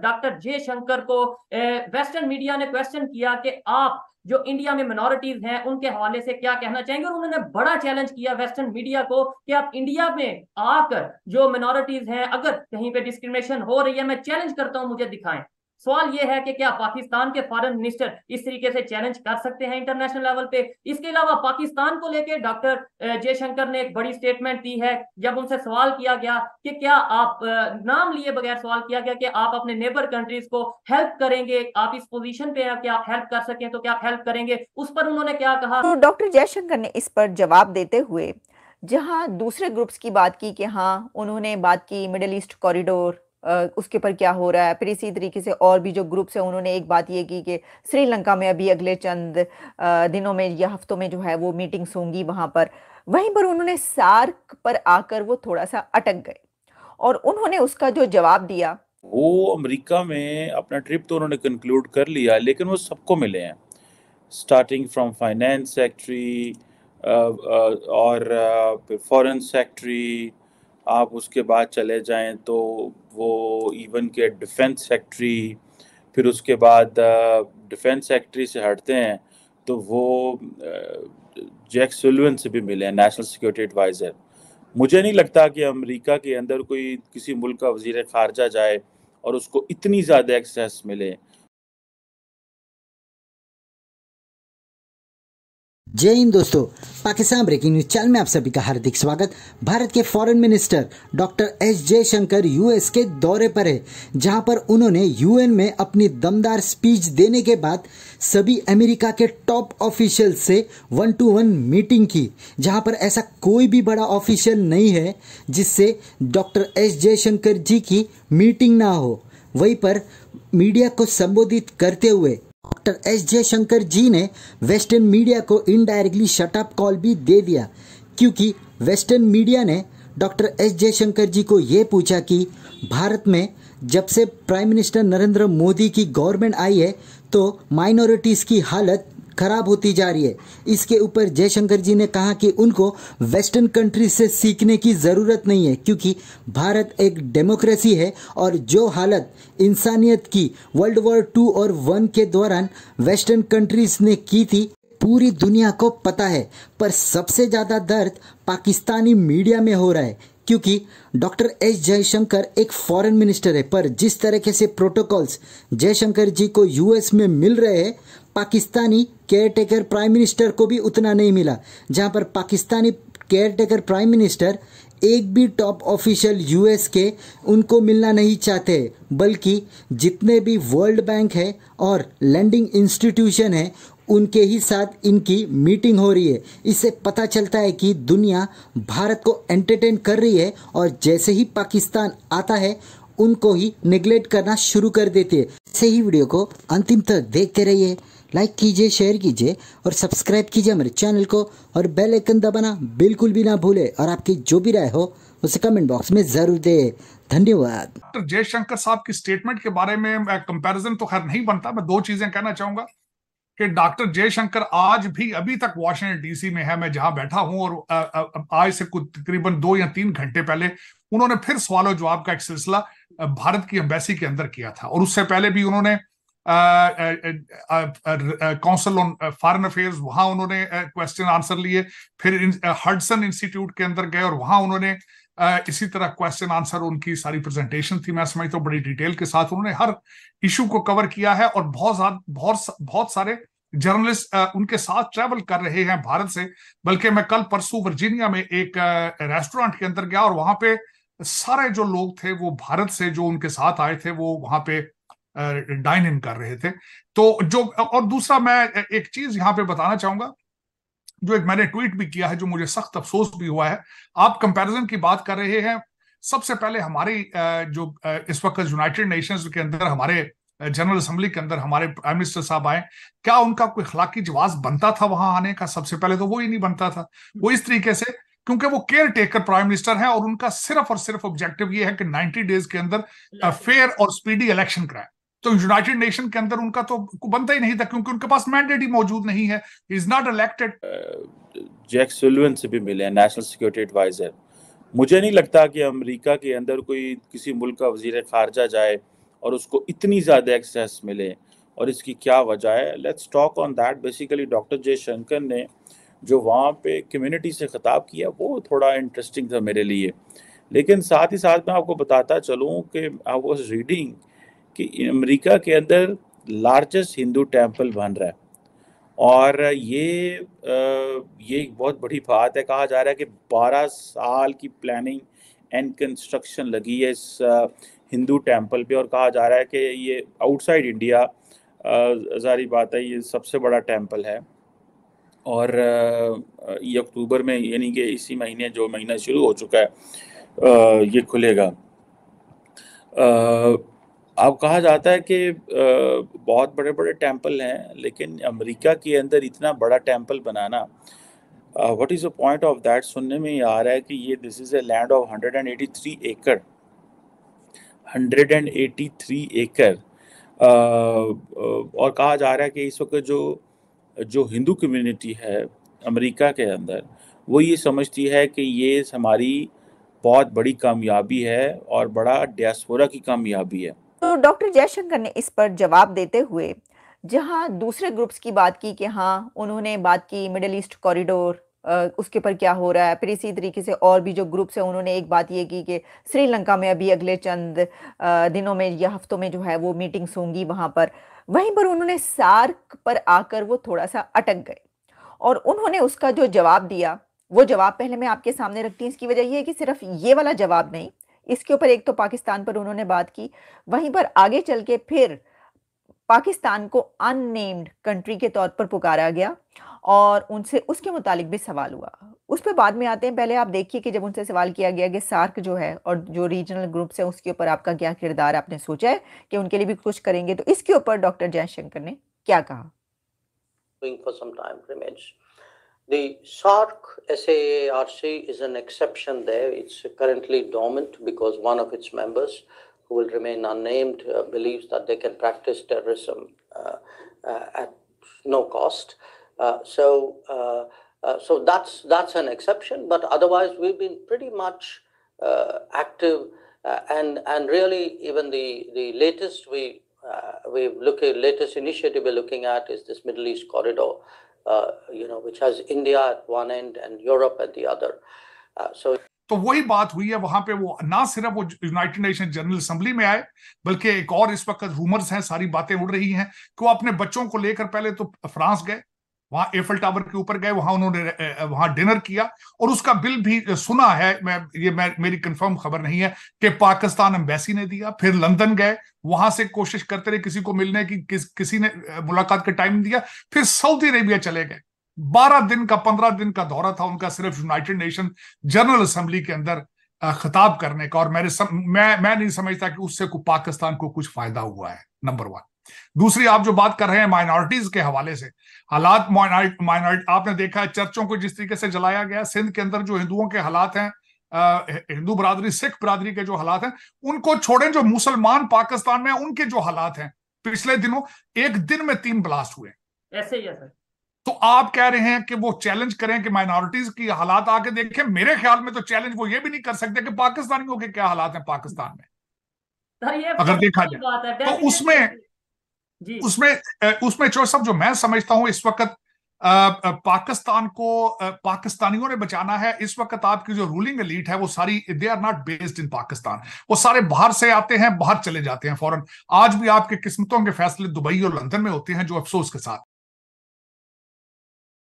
Doctor Jaishankar को western media ने question किया कि आप जो इंडिया में मिनोरिटीज हैं उनके हवाले से क्या कहना चाहेंगे, और उन्होंने बड़ा चैलेंज किया वेस्टर्न मीडिया को कि आप इंडिया में आकर जो मिनोरिटीज हैं अगर कहीं पे डिस्क्रिमिनेशन हो रही है, मैं चैलेंज करता हूं, मुझे दिखाएं। सवाल यह है कि क्या पाकिस्तान के फॉरेन मिनिस्टर इस तरीके से चैलेंज कर सकते हैं इंटरनेशनल लेवल पे? इसके अलावा पाकिस्तान को लेकर डॉक्टर जयशंकर ने एक बड़ी स्टेटमेंट दी है। जब उनसे सवाल किया गया कि क्या आप, नाम लिए बगैर सवाल किया गया कि आप अपने नेबर कंट्रीज को हेल्प करेंगे, आप इस पोजीशन पे हैं कि आप हेल्प कर सकें, तो क्या आप हेल्प करेंगे? उस पर उन्होंने क्या कहा? तो डॉक्टर जयशंकर ने इस पर जवाब देते हुए जहां दूसरे ग्रुप्स की बात की कि हाँ उन्होंने बात की मिडिल ईस्ट कॉरिडोर उसके पर क्या हो रहा है, फिर इसी तरीके से और भी जो ग्रुप्स है उन्होंने एक बात ये की कि श्रीलंका में अभी अगले चंद दिनों में या हफ्तों में जो है वो मीटिंग्स होंगी वहां पर। वहीं पर उन्होंने सार्क पर आकर वो थोड़ा सा अटक गए और उन्होंने उसका जो जवाब दिया, वो अमेरिका में अपना ट्रिप तो उन्होंने कंक्लूड कर लिया, लेकिन वो सबको मिले हैं, स्टार्टिंग फ्रॉम फाइनेंस सेक्रेटरी और फॉरेन सेक्रेटरी। आप उसके बाद चले जाएं तो वो इवन के डिफेंस सेक्रेटरी, फिर उसके बाद डिफेंस सेक्रेटरी से हटते हैं तो वो जैक सुलिवन से भी मिले हैं, नेशनल सिक्योरिटी एडवाइज़र। मुझे नहीं लगता कि अमेरिका के अंदर कोई किसी मुल्क का वजीर खारजा जाए और उसको इतनी ज़्यादा एक्सेस मिले। जय हिंद दोस्तों, पाकिस्तान ब्रेकिंग न्यूज चैनल में आप सभी का हार्दिक स्वागत। भारत के foreign minister doctor S Jaishankar US के दौरे पर है, जहां पर उन्होंने यूएन में अपनी दमदार स्पीच देने के बाद सभी अमेरिका के टॉप ऑफिशियल से 1-to-1 मीटिंग की, जहां पर ऐसा कोई भी बड़ा ऑफिशियल नहीं है जिससे डॉक्टर एस जयशंकर जी की मीटिंग ना हो। वहीं पर मीडिया को संबोधित करते हुए डॉक्टर एस जयशंकर जी ने वेस्टर्न मीडिया को इनडायरेक्टली शटअप कॉल भी दे दिया, क्योंकि वेस्टर्न मीडिया ने डॉक्टर एस जयशंकर जी को ये पूछा कि भारत में जब से प्राइम मिनिस्टर नरेंद्र मोदी की गवर्नमेंट आई है तो माइनॉरिटीज़ की हालत खराब होती जा रही है। इसके ऊपर जयशंकर जी ने कहा कि उनको वेस्टर्न कंट्री से सीखने की ज़रूरत नहीं है, क्योंकि भारत एक डेमोक्रेसी है और जो हालत इंसानियत की वर्ल्ड वॉर 2 और 1 के दौरान वेस्टर्न कंट्रीज ने की थी पूरी दुनिया को पता है। पर सबसे ज़्यादा दर्द पाकिस्तानी मीडिया में हो रहा है, क्योंकि डॉक्टर एस जयशंकर एक फॉरेन मिनिस्टर है, पर जिस तरीके से प्रोटोकॉल्स जयशंकर जी को यूएस में मिल रहे हैं, पाकिस्तानी केयरटेकर प्राइम मिनिस्टर को भी उतना नहीं मिला। जहां पर पाकिस्तानी केयरटेकर प्राइम मिनिस्टर एक भी टॉप ऑफिशियल यूएस के उनको मिलना नहीं चाहते, बल्कि जितने भी वर्ल्ड बैंक है और लैंडिंग इंस्टीट्यूशन है उनके ही साथ इनकी मीटिंग हो रही है। इससे पता चलता है कि दुनिया भारत को एंटरटेन कर रही है और जैसे ही पाकिस्तान आता है उनको ही नेग्लेक्ट करना शुरू कर देती है। ऐसे ही वीडियो को अंतिम तक देखते रहिए, लाइक कीजिए, शेयर कीजिए और सब्सक्राइब कीजिए हमारे चैनल को, और बेल आइकन दबाना बिल्कुल भी ना भूले, और आपकी जो भी राय हो उसे कमेंट बॉक्स में जरूर दे। धन्यवाद। डॉक्टर जयशंकर साहब की स्टेटमेंट के बारे में कंपैरिजन तो खैर नहीं बनता। मैं 2 चीजें कहना चाहूंगा कि डॉक्टर जयशंकर आज भी अभी तक वाशिंगटन डीसी में है, मैं जहां बैठा हूं, और आज से कुछ तकरीबन 2 या 3 घंटे पहले उन्होंने फिर सवाल जवाब का एक सिलसिला भारत की एम्बेसी के अंदर किया था, और उससे पहले भी उन्होंने काउंसिल ऑन फॉरेन अफेयर्स, वहां उन्होंने क्वेश्चन आंसर लिए। फिर हडसन इंस्टीट्यूट के अंदर गए और वहां उन्होंने इसी तरह क्वेश्चन आंसर, उनकी सारी प्रेजेंटेशन थी, मैं समझता हूँ बड़ी डिटेल के साथ उन्होंने हर इशू को कवर किया है। और बहुत सारे जर्नलिस्ट उनके साथ ट्रैवल कर रहे हैं भारत से। बल्कि मैं कल परसों वर्जीनिया में एक रेस्टोरेंट के अंदर गया और वहां पे सारे जो लोग थे वो भारत से जो उनके साथ आए थे वो वहां पे डाइन इन कर रहे थे। तो जो, और दूसरा मैं एक चीज यहां पे बताना चाहूंगा, जो एक मैंने ट्वीट भी किया है, जो मुझे सख्त अफसोस भी हुआ है। आप कंपैरिजन की बात कर रहे हैं, सबसे पहले हमारी जो इस वक्त यूनाइटेड नेशंस के अंदर हमारे जनरल असेंबली के अंदर हमारे प्राइम मिनिस्टर साहब आए, क्या उनका कोई अखलाकी जवाब बनता था वहां आने का? सबसे पहले तो वो ही नहीं बनता था। वो इस तरीके से, क्योंकि वो केयर टेकर प्राइम मिनिस्टर है और उनका सिर्फ और सिर्फ ऑब्जेक्टिव ये है कि 90 डेज के अंदर फेयर और स्पीडी इलेक्शन कराए। तो यूनाइटेड नेशन के अंदर उनका तो बनता ही नहीं था, क्योंकि उनके पास मैंडेट ही मौजूद नहीं है, is not elected. Jake Sullivan से भी मिले हैं, नेशनल सिक्योरिटी एडवाइज़र। मुझे नहीं लगता कि अमेरिका के अंदर कोई किसी मुल्क का वजीर खारजा जाए और उसको इतनी ज़्यादा एक्सेस मिले, और इसकी क्या वजह है? Let's talk on that. Basically doctor Jaishankar ने जो वहाँ पे कम्युनिटी से खिताब किया वो थोड़ा इंटरेस्टिंग था मेरे लिए। लेकिन साथ ही साथ मैं आपको बताता चलूँ कि आई वाज रीडिंग कि अमेरिका के अंदर लार्जेस्ट हिंदू टेम्पल बन रहा है, और ये एक बहुत बड़ी बात है। कहा जा रहा है कि 12 साल की प्लानिंग एंड कंस्ट्रक्शन लगी है इस हिंदू टेम्पल पे, और कहा जा रहा है कि ये आउटसाइड इंडिया ज़ाहिर बात है ये सबसे बड़ा टेम्पल है, और ये अक्टूबर में यानी कि इसी महीने जो महीना शुरू हो चुका है ये खुलेगा। अब कहा जाता है कि बहुत बड़े बड़े टेम्पल हैं, लेकिन अमेरिका के अंदर इतना बड़ा temple banana, what is the point of that? सुनने में ये आ रहा है कि ये this is a land of 183 एकड़, 183 एकड़। और कहा जा रहा है कि इस वक्त जो हिंदू कम्युनिटी है अमेरिका के अंदर, वो ये समझती है कि ये हमारी बहुत बड़ी कामयाबी है और बड़ा डियास्पोरा की कामयाबी है। तो डॉक्टर जयशंकर ने इस पर जवाब देते हुए जहां दूसरे ग्रुप्स की बात की कि हाँ उन्होंने बात की मिडिल ईस्ट कॉरिडोर, उसके ऊपर क्या हो रहा है, फिर इसी तरीके से और भी जो ग्रुप्स हैं उन्होंने एक बात ये की कि श्रीलंका में अभी अगले चंद दिनों में या हफ्तों में जो है वो मीटिंग्स होंगी वहां पर। वहीं पर उन्होंने सार्क पर आकर वो थोड़ा सा अटक गए, और उन्होंने उसका जो जवाब दिया वो जवाब पहले मैं आपके सामने रखती हूँ। इसकी वजह ये है कि सिर्फ ये वाला जवाब नहीं, इसके ऊपर एक तो पाकिस्तान पर उन्होंने बात की, वहीं पर आगे चल के फिर पाकिस्तान को अननेम्ड कंट्री के तौर पर पुकारा गया और उनसे उसके मुतालिक भी सवाल हुआ। उस पर बाद में आते हैं। पहले आप देखिए कि जब उनसे सवाल किया गया कि सार्क जो है और जो रीजनल ग्रुप्स है उसके ऊपर आपका क्या किरदार, आपने सोचा है कि उनके लिए भी कुछ करेंगे, तो इसके ऊपर डॉक्टर जयशंकर ने क्या कहा? For some time, the SARC, SAARC is an exception there. It's currently dormant because one of its members, who will remain unnamed, believes that they can practice terrorism at no cost. So that's an exception. But otherwise, we've been pretty much active, and really even the latest latest initiative we're looking at is this Middle East corridor. Which has India at one end and Europe at the other. तो वही बात हुई है वहां पे। वो ना सिर्फ वो यूनाइटेड नेशन जनरल असेंबली में आए, बल्कि एक और इस वक्त रूमर्स हैं, सारी बातें उड़ रही हैं कि वो अपने बच्चों को लेकर पहले तो फ्रांस गए, वहां एफिल टावर के ऊपर गए, वहां उन्होंने वहां डिनर किया, और उसका बिल भी सुना है, मेरी कंफर्म खबर नहीं है, कि पाकिस्तान एम्बेसी ने दिया। फिर लंदन गए, वहां से कोशिश करते रहे किसी को मिलने की, किसी ने मुलाकात का टाइम दिया। फिर सऊदी अरेबिया चले गए, 12 दिन का 15 दिन का दौरा था उनका, सिर्फ यूनाइटेड नेशन जनरल असेंबली के अंदर खिताब करने का। और मैं नहीं समझता कि उससे पाकिस्तान को कुछ फायदा हुआ है, नंबर 1। दूसरी, आप जो बात कर रहे हैं माइनॉरिटीज के हवाले से, हालात माइनॉरिटी आपने देखा है, चर्चों को जिस तरीके से जलाया गया, सिंध के अंदर जो हिंदुओं के हालात हैं, हिंदू बरादरी सिख बरादरी के जो हालात हैं उनको छोड़ें, जो मुसलमान पाकिस्तान में उनके जो हालात हैं, पिछले दिनों एक दिन में 3 ब्लास्ट हुए। ऐसे ही है सर। तो आप कह रहे हैं कि वो चैलेंज करें कि माइनॉरिटीज की हालात आके देखें? मेरे ख्याल में तो चैलेंज वो ये भी नहीं कर सकते कि पाकिस्तानियों के क्या हालात हैं पाकिस्तान में, अगर देखा जाए तो उसमें जो सब जो मैं समझता हूं इस वक्त पाकिस्तान को पाकिस्तानियों ने बचाना है। इस वक्त आपकी जो रूलिंग एलीट है वो सारी they are not based in Pakistan, वो सारे बाहर से आते हैं, बाहर चले जाते हैं फौरन। आज भी आपके किस्मतों के फैसले दुबई और लंदन में होते हैं, जो अफसोस के साथ